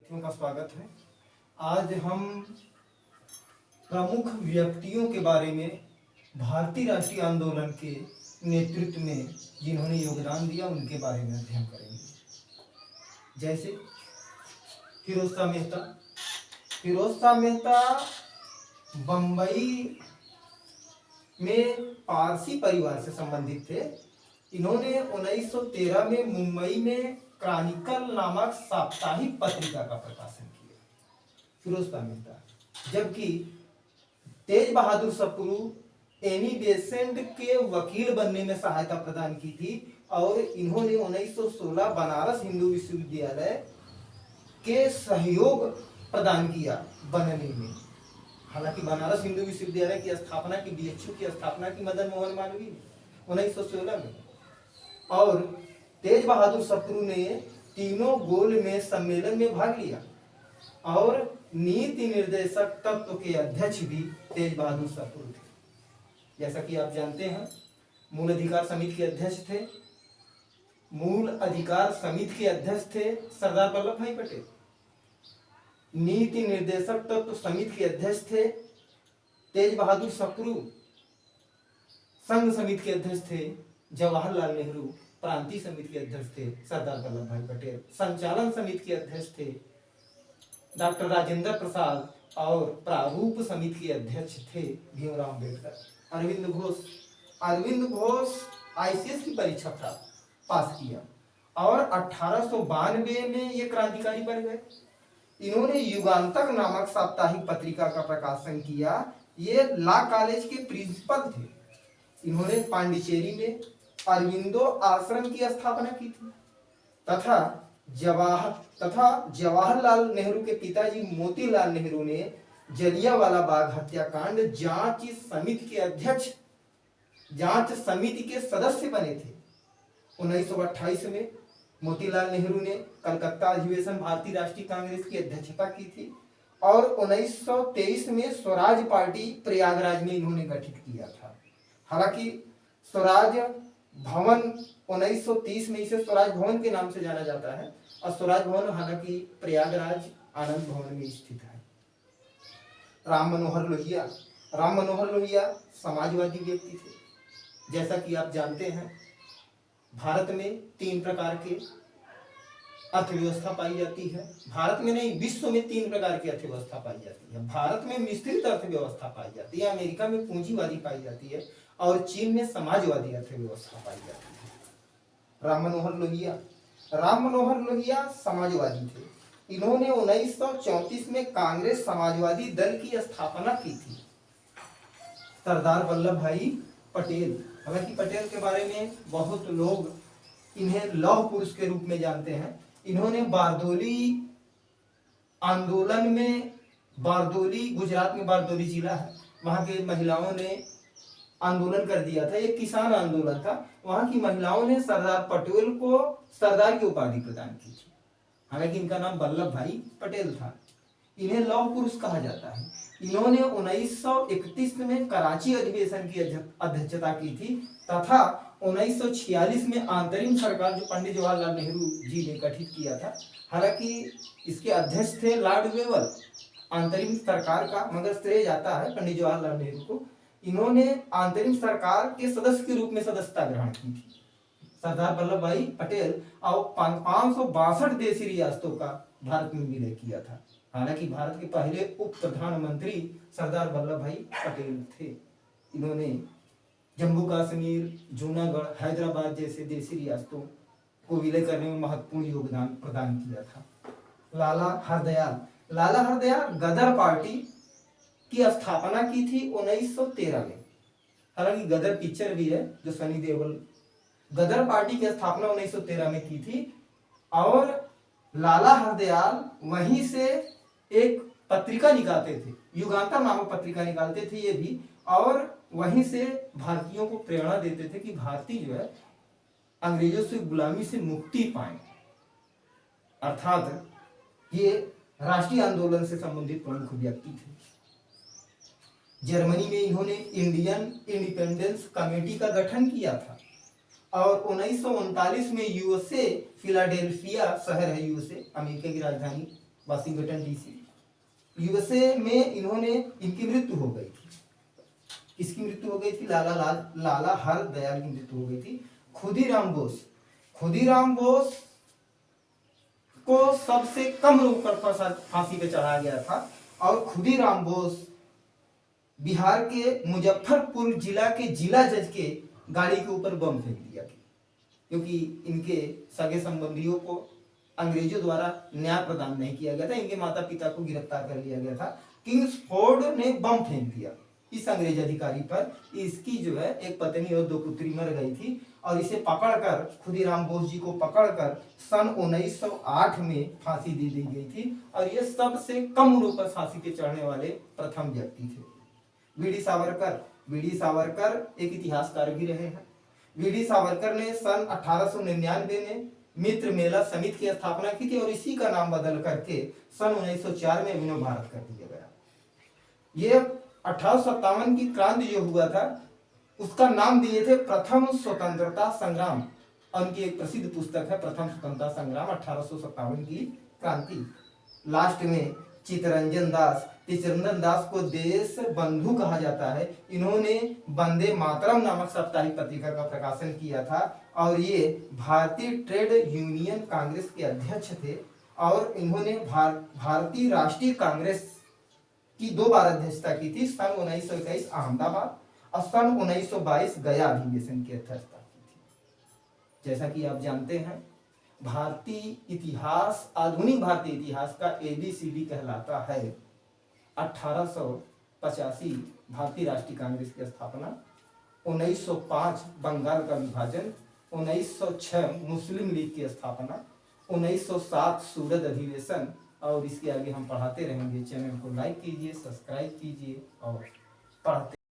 का स्वागत है। आज हम प्रमुख व्यक्तियों के बारे में भारतीय राष्ट्रीय आंदोलन के नेतृत्व में जिन्होंने योगदान दिया उनके बारे में अध्ययन करेंगे। जैसे फिरोज शाह मेहता। फिरोज शाह मेहता बम्बई में पारसी परिवार से संबंधित थे। इन्होंने 1913 में मुंबई में क्रॉनिकल नामक साप्ताहिक पत्रिका का प्रकाशन किया, फिरोज शाह मेहता। जबकि तेज बहादुर सप्रू एनी बेसेंट के वकील बनने में सहायता प्रदान की थी और इन्होंने 1916 बनारस हिंदू विश्वविद्यालय के सहयोग प्रदान किया बनने में। हालांकि बनारस हिंदू विश्वविद्यालय की स्थापना की बीएचयू की स्थापना की मदन मोहन मालवीय ने 1916 में, और तेज बहादुर सप्रू ने तीनों गोल में सम्मेलन में भाग लिया और नीति निर्देशक तत्व के अध्यक्ष भी तेज बहादुर सप्रू थे। जैसा कि आप जानते हैं, मूल अधिकार समिति के अध्यक्ष थे। मूल अधिकार समिति के अध्यक्ष थे सरदार वल्लभ भाई पटेल। नीति निर्देशक तत्व समिति के अध्यक्ष थे तेज बहादुर सप्रू। संघ समिति के अध्यक्ष थे जवाहरलाल नेहरू। प्रांतीय समिति के अध्यक्ष थे सरदार वल्लभ भाई पटेल। संचालन समिति के अध्यक्ष थे डॉक्टर राजेंद्र प्रसाद और प्रारूप समिति के अध्यक्ष थे भीमराव अम्बेडकर। अरविंद घोष आईसीएस की परीक्षा पास किया और 1892 में ये क्रांतिकारी बन गए। इन्होंने युगांतक नामक साप्ताहिक पत्रिका का प्रकाशन किया। ये लॉ कॉलेज के प्रिंसिपल थे। इन्होंने पांडिचेरी में अरविंदो आश्रम की स्थापना की थी तथा जवाहरलाल नेहरू के पिताजी मोतीलाल नेहरू ने जलियांवाला बाग हत्याकांड जांच समिति के सदस्य बने थे। 1928 में मोतीलाल नेहरू ने कलकत्ता अधिवेशन भारतीय राष्ट्रीय कांग्रेस की अध्यक्षता की थी और 1923 में स्वराज पार्टी प्रयागराज में इन्होंने गठित किया था। हालांकि स्वराज भवन 1930 में इसे स्वराज भवन के नाम से जाना जाता है और स्वराज भवन हालांकि प्रयागराज आनंद भवन में स्थित है। राम मनोहर लोहिया समाजवादी व्यक्ति थे। जैसा कि आप जानते हैं, भारत में 3 प्रकार के अर्थव्यवस्था पाई जाती है। भारत में नहीं, विश्व में 3 प्रकार की अर्थव्यवस्था पाई जाती है। भारत में मिश्रित अर्थव्यवस्था पाई जाती है, अमेरिका में पूंजीवादी पाई जाती है और चीन में समाजवादी अर्थव्यवस्था पाई जाती है। राम मनोहर लोहिया समाजवादी थे। इन्होंने 1934 में कांग्रेस समाजवादी दल की स्थापना की थी। सरदार वल्लभ भाई पटेल, हालांकि पटेल के बारे में बहुत लोग इन्हें लौह पुरुष के रूप में जानते हैं। इन्होंने बारदोली आंदोलन में, गुजरात में बारदोली जिला है, वहां के महिलाओं ने आंदोलन कर दिया था। ये किसान आंदोलन था। वहां की महिलाओं ने सरदार पटेल को सरदार की उपाधि प्रदान की थी। हालांकि इनका नाम वल्लभ भाई पटेल था। इन्हें लौह पुरुष कहा जाता है। इन्होंने 1931 में कराची अधिवेशन की अध्यक्षता की थी तथा 1946 में अंतरिम सरकार जो पंडित जवाहरलाल नेहरू जी ने गठित किया था। हालांकि इसके अध्यक्ष थे लॉर्ड वेवर अंतरिम सरकार का, मगर श्रेय जाता है पंडित जवाहरलाल नेहरू को। इन्होंने अंतरिम सरकार के सदस्य के रूप में सदस्यता ग्रहण की थी। सरदार वल्लभ भाई पटेल और 562 देशी रियासतों का भारत में विलय किया था। हालांकि भारत के पहले उप प्रधानमंत्री सरदार वल्लभ भाई पटेल थे। इन्होंने जम्मू कश्मीर, जूनागढ़, हैदराबाद जैसे देशी रियासतों को विलय करने में महत्वपूर्ण योगदान प्रदान किया था। लाला हरदयाल गदर पार्टी की स्थापना की थी 1913 में। हालांकि गदर पिक्चर भी है जो सनी देओल। गदर पार्टी की स्थापना 1913 में की थी और लाला हरदयाल वहीं से एक पत्रिका निकालते थे, युगांतर नामक पत्रिका निकालते थे ये भी, और वहीं से भारतीयों को प्रेरणा देते थे कि भारतीय जो है अंग्रेजों से गुलामी से मुक्ति पाए। अर्थात ये राष्ट्रीय आंदोलन से संबंधित प्रमुख व्यक्ति थे। जर्मनी में इन्होंने इंडियन इंडिपेंडेंस कमेटी का गठन किया था और 1939 में यूएसए, फिलाडेल्फिया शहर है यूएसए, अमेरिका की राजधानी वाशिंगटन डीसी, यूएसए में इन्होंने, इनकी मृत्यु हो गई थी। किसकी मृत्यु हो गई थी? लाला हरदयाल की मृत्यु हो गई थी। खुदीराम बोस को सबसे कम उम्र पर फांसी पे चढ़ाया गया था और खुदीराम बोस बिहार के मुजफ्फरपुर जिला के जिला जज के गाड़ी के ऊपर बम फेंक दिया गया, क्योंकि इनके सगे संबंधियों को अंग्रेजों द्वारा न्याय प्रदान नहीं किया गया था। इनके माता पिता को गिरफ्तार कर लिया गया था। किंग्सफोर्ड ने बम फेंक दिया इस अंग्रेज अधिकारी पर। इसकी जो है एक पत्नी और 2 पुत्री मर गई थी और इसे पकड़कर, खुदीराम बोस जी को पकड़कर सन 1908 में फांसी दे दी गई थी और ये सबसे कम उम्र पर फांसी पे चढ़ने वाले प्रथम व्यक्ति थे। वीडी सावरकर एक इतिहासकार भी रहे हैं। वीडी सावरकर ने सन 1899 में मित्र मेला समिति की स्थापना की थी और इसी का नाम बदल करके सन 1904 में विनोद भारत कर दिया गया। ये 1857 की क्रांति जो हुआ था उसका नाम दिए थे प्रथम स्वतंत्रता संग्राम। उनकी एक प्रसिद्ध पुस्तक है प्रथम स्वतंत्रता संग्राम, 1857 की क्रांति। लास्ट में चित्तरंजन दास को देश बंधु कहा जाता है। इन्होंने वंदे मातरम नामक साप्ताहिक पत्रिका का प्रकाशन किया था और ये भारतीय ट्रेड यूनियन कांग्रेस के अध्यक्ष थे और इन्होंने भारतीय राष्ट्रीय कांग्रेस की 2 बार अध्यक्षता की थी, सन 1921 अहमदाबाद और सन 1922 गया अधिवेशन की अध्यक्षता की थी। जैसा कि आप जानते हैं, भारतीय इतिहास, आधुनिक भारतीय इतिहास का ABCD कहलाता है। 1885 भारतीय राष्ट्रीय कांग्रेस की स्थापना, 1905 बंगाल का विभाजन, 1906 मुस्लिम लीग की स्थापना, 1907 सूरत अधिवेशन और इसके आगे हम पढ़ाते रहेंगे। चैनल को लाइक कीजिए, सब्सक्राइब कीजिए और पढ़ते